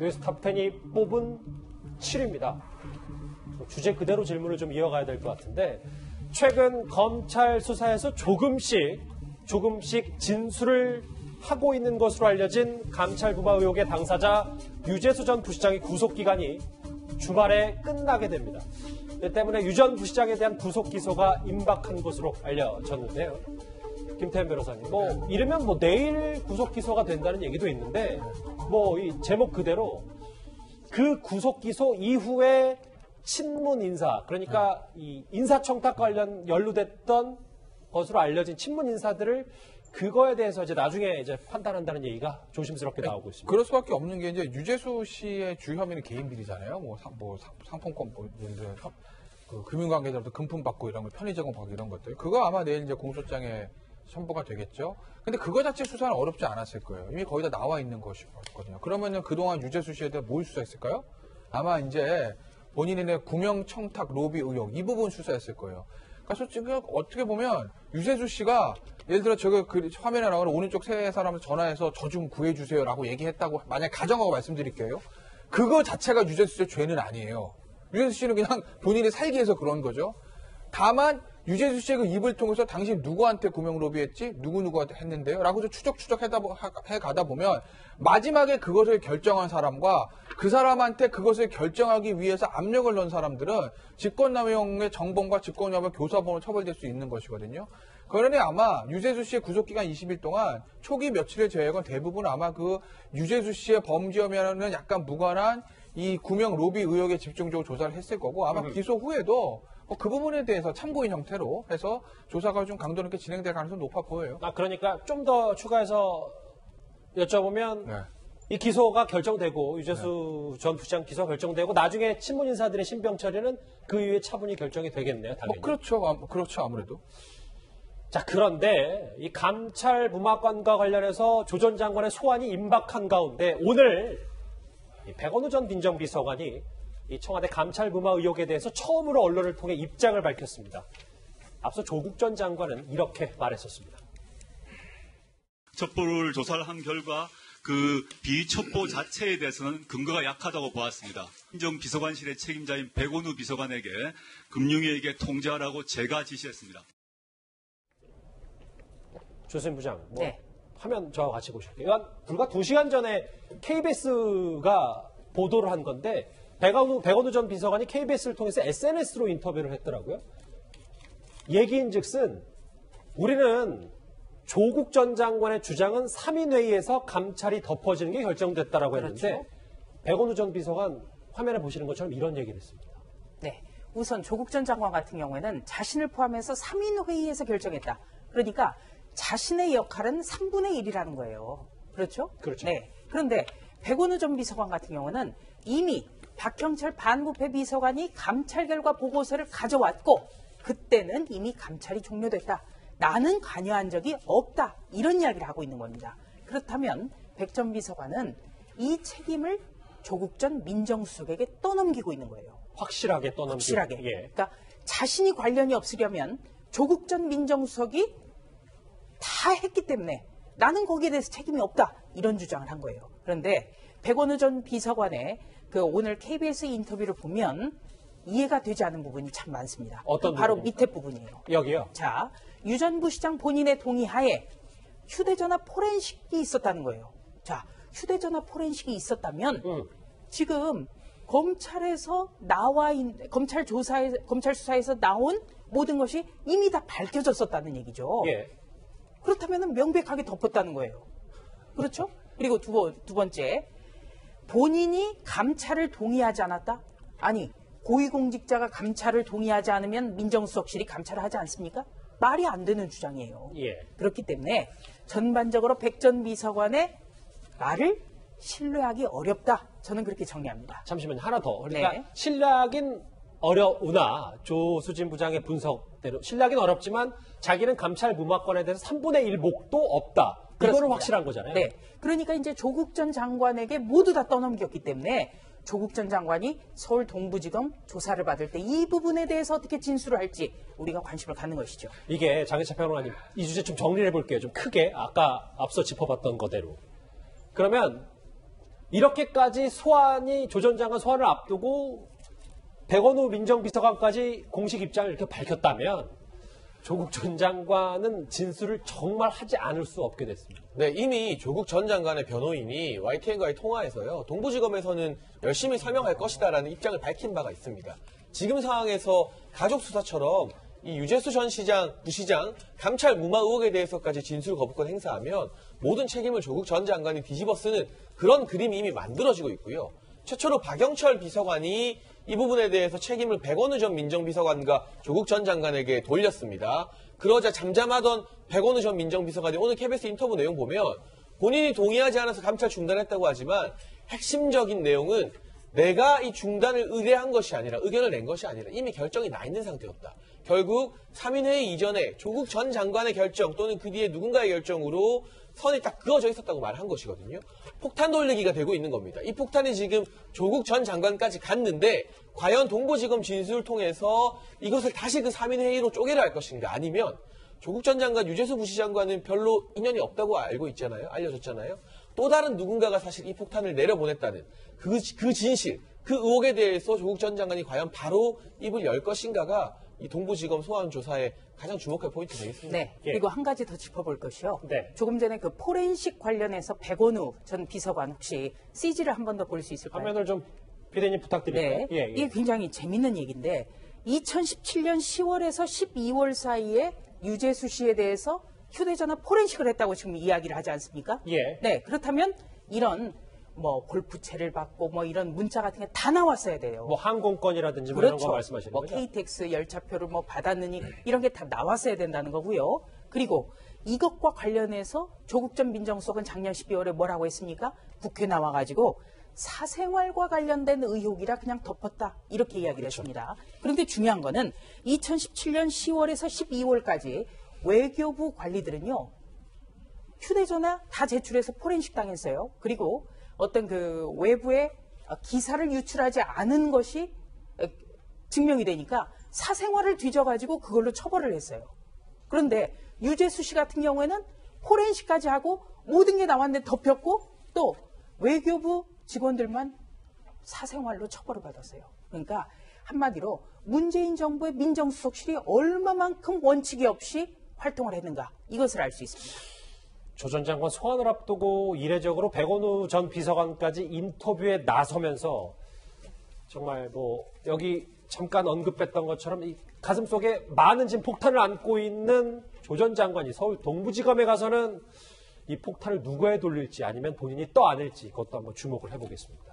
뉴스 탑10이 뽑은 7위입니다. 주제 그대로 질문을 좀 이어가야 될 것 같은데 최근 검찰 수사에서 조금씩 진술을 하고 있는 것으로 알려진 감찰 부마 의혹의 당사자 유재수 전 부시장의 구속기간이 주말에 끝나게 됩니다. 이 때문에 유 전 부시장에 대한 구속 기소가 임박한 것으로 알려졌는데요. 김태현 변호사님, 이르면 내일 구속 기소가 된다는 얘기도 있는데, 이 제목 그대로 그 구속 기소 이후에 친문 인사, 그러니까 이 인사청탁 관련 연루됐던 것으로 알려진 친문 인사들을 그거에 대해서 이제 나중에 이제 판단한다는 얘기가 조심스럽게 나오고 있습니다. 그럴 수밖에 없는 게 이제 유재수 씨의 주 혐의는 개인 비리잖아요. 상품권 금융관계자로부터 금품 받고 이런 거, 편의점 받고 이런 것들. 그거 아마 내일 이제 공소장에 첨부가 되겠죠. 근데 그거 자체 수사는 어렵지 않았을 거예요. 이미 거의 다 나와 있는 것이거든요. 그러면은 그동안 유재수 씨에 대해 뭘 수사했을까요? 아마 이제 본인의 구명 청탁 로비 의혹 이 부분 수사했을 거예요. 그러니까 솔직히 어떻게 보면 유재수 씨가 예를 들어 저거 화면에 나오는 오른쪽 세 사람한테 전화해서 저 좀 구해주세요라고 얘기했다고 만약 가정하고 말씀드릴게요. 그거 자체가 유재수 씨의 죄는 아니에요. 유재수 씨는 그냥 본인이 살기 위해서 그런 거죠. 다만 유재수 씨의 그 입을 통해서 당신 누구한테 구명 로비했지? 누구누구한테 했는데요? 라고 추적 해가다 보면 마지막에 그것을 결정한 사람과 그 사람한테 그것을 결정하기 위해서 압력을 넣은 사람들은 직권남용의 정범과 직권남용 교사범으로 처벌될 수 있는 것이거든요. 그러니 아마 유재수 씨의 구속기간 20일 동안 초기 며칠을 제외하곤 대부분 아마 그 유재수 씨의 범죄 혐의와는 약간 무관한 이 구명 로비 의혹에 집중적으로 조사를 했을 거고 아마 기소 후에도 그 부분에 대해서 참고인 형태로 해서 조사가 좀 강도 있게 진행될 가능성이 높아 보여요. 그러니까 좀 더 추가해서 여쭤보면 네. 이 기소가 결정되고 유재수 전 부시장 기소가 결정되고 나중에 친문 인사들의 신병 처리는 그 이후에 차분히 결정이 되겠네요. 당연히. 그렇죠. 아무래도. 자, 그런데 이 감찰 부마건과 관련해서 조 전 장관의 소환이 임박한 가운데 오늘 백원우 전 민정비서관이 이 청와대 감찰 부마 의혹에 대해서 처음으로 언론을 통해 입장을 밝혔습니다. 앞서 조국 전 장관은 이렇게 말했었습니다. 첩보를 조사를 한 결과 그 비첩보 자체에 대해서는 근거가 약하다고 보았습니다. 민정비서관실의 책임자인 백원우 비서관에게 금융위에게 통지하라고 제가 지시했습니다. 조수진 부장, 네. 화면 저와 같이 보실게요. 불과 2시간 전에 KBS가 보도를 한 건데 백원우 전 비서관이 KBS를 통해서 SNS로 인터뷰를 했더라고요. 얘기인즉슨 우리는 조국 전 장관의 주장은 3인 회의에서 감찰이 덮어지는 게 결정됐다라고 했는데 그렇죠. 백원우 전 비서관 화면에 보시는 것처럼 이런 얘기를 했습니다. 네. 우선 조국 전 장관 같은 경우에는 자신을 포함해서 3인 회의에서 결정했다. 그러니까 자신의 역할은 3분의 1이라는 거예요. 그렇죠? 그렇죠. 네. 그런데 백원우 전 비서관 같은 경우는 이미 박형철 반부패 비서관이 감찰 결과 보고서를 가져왔고 그때는 이미 감찰이 종료됐다. 나는 관여한 적이 없다. 이런 이야기를 하고 있는 겁니다. 그렇다면 백 전 비서관은 이 책임을 조국 전 민정수석에게 떠넘기고 있는 거예요. 확실하게 떠넘기고. 확실하게. 예. 그러니까 자신이 관련이 없으려면 조국 전 민정수석이 다 했기 때문에 나는 거기에 대해서 책임이 없다. 이런 주장을 한 거예요. 그런데 백원우 전 비서관의 그 오늘 KBS 인터뷰를 보면 이해가 되지 않은 부분이 참 많습니다. 어떤 바로 부분입니까? 밑에 부분이에요. 여기요. 자, 유 전 부시장 본인의 동의하에 휴대전화 포렌식이 있었다는 거예요. 자, 휴대전화 포렌식이 있었다면 지금 검찰에서 검찰 수사에서 나온 모든 것이 이미 다 밝혀졌었다는 얘기죠. 예. 그렇다면 명백하게 덮었다는 거예요. 그렇죠? 그리고 두 번째, 본인이 감찰을 동의하지 않았다? 아니, 고위공직자가 감찰을 동의하지 않으면 민정수석실이 감찰을 하지 않습니까? 말이 안 되는 주장이에요. 예. 그렇기 때문에 전반적으로 백 전 비서관의 말을 신뢰하기 어렵다. 저는 그렇게 정리합니다. 잠시만요. 하나 더. 그러니까 네. 신뢰하긴 어려우나 조수진 부장의 분석대로 신뢰하긴 어렵지만 자기는 감찰 무마건에 대해서 3분의 1 목도 없다. 이거는 그렇습니다. 확실한 거잖아요. 네. 그러니까 이제 조국 전 장관에게 모두 다 떠넘겼기 때문에 조국 전 장관이 서울 동부지검 조사를 받을 때 이 부분에 대해서 어떻게 진술을 할지 우리가 관심을 갖는 것이죠. 이게 장혜찬 평론가님, 이 주제 좀 정리를 해볼게요. 좀 크게 아까 앞서 짚어봤던 거대로. 그러면 이렇게까지 조 전 장관 소환을 앞두고 백원우 민정비서관까지 공식 입장을 이렇게 밝혔다면 조국 전 장관은 진술을 정말 하지 않을 수 없게 됐습니다. 네, 이미 조국 전 장관의 변호인이 YTN과의 통화에서요, 동부지검에서는 열심히 설명할 것이다라는 입장을 밝힌 바가 있습니다. 지금 상황에서 가족 수사처럼 이 유재수 전 시장, 부시장, 감찰 무마 의혹에 대해서까지 진술 거부권 행사하면 모든 책임을 조국 전 장관이 뒤집어 쓰는 그런 그림이 이미 만들어지고 있고요. 최초로 박영철 비서관이 이 부분에 대해서 책임을 백원우 전 민정비서관과 조국 전 장관에게 돌렸습니다. 그러자 잠잠하던 백원우 전 민정비서관이 오늘 KBS 인터뷰 내용 보면 본인이 동의하지 않아서 감찰 중단했다고 하지만 핵심적인 내용은 내가 이 중단을 의뢰한 것이 아니라, 의견을 낸 것이 아니라 이미 결정이 나 있는 상태였다. 결국 3인회의 이전에 조국 전 장관의 결정 또는 그 뒤에 누군가의 결정으로 선이 딱 그어져 있었다고 말한 것이거든요. 폭탄 돌리기가 되고 있는 겁니다. 이 폭탄이 지금 조국 전 장관까지 갔는데 과연 동부지검 진술을 통해서 이것을 다시 그 3인회의로 쪼개려 할 것인가, 아니면 조국 전 장관, 유재수 부시장과는 별로 인연이 없다고 알려졌잖아요. 또 다른 누군가가 사실 이 폭탄을 내려보냈다는 그 진실, 그 의혹에 대해서 조국 전 장관이 과연 바로 입을 열 것인가가 이 동부지검 소환 조사에 가장 주목할 포인트 되겠습니다. 네. 그리고 한 가지 더 짚어볼 것이요. 네. 조금 전에 그 포렌식 관련해서 백원우 전 비서관 혹시 CG를 한 번 더 볼 수 있을까요? 화면을 좀 피디님 부탁드릴까요? 네. 이게 굉장히 재밌는 얘기인데 2017년 10월에서 12월 사이에 유재수 씨에 대해서 휴대전화 포렌식을 했다고 지금 이야기를 하지 않습니까? 예. 네. 그렇다면 이런 뭐 골프채를 받고 뭐 이런 문자 같은 게 다 나왔어야 돼요. 뭐 항공권이라든지 뭐 이런 그렇죠. 거 말씀하시는 뭐 거죠? KTX 열차표를 뭐 받았느니 이런 게 다 나왔어야 된다는 거고요. 그리고 이것과 관련해서 조국 전 민정수석은 작년 12월에 뭐라고 했습니까? 국회 나와가지고 사생활과 관련된 의혹이라 그냥 덮었다. 이렇게 이야기를 했습니다. 그런데 중요한 거는 2017년 10월에서 12월까지 외교부 관리들은요. 휴대전화 다 제출해서 포렌식 당했어요. 그리고 어떤 그 외부에 기사를 유출하지 않은 것이 증명이 되니까 사생활을 뒤져가지고 그걸로 처벌을 했어요. 그런데 유재수 씨 같은 경우에는 포렌식까지 하고 모든 게 나왔는데 덮였고 또 외교부 직원들만 사생활로 처벌을 받았어요. 그러니까 한마디로 문재인 정부의 민정수석실이 얼마만큼 원칙이 없이 활동을 했는가, 이것을 알 수 있습니다. 조 전 장관 소환을 앞두고 이례적으로 백원우 전 비서관까지 인터뷰에 나서면서 정말 뭐 여기 잠깐 언급했던 것처럼 이 가슴속에 많은 지금 폭탄을 안고 있는 조 전 장관이 서울 동부지검에 가서는 이 폭탄을 누구에 돌릴지 아니면 본인이 떠안을지 그것도 한번 주목을 해보겠습니다.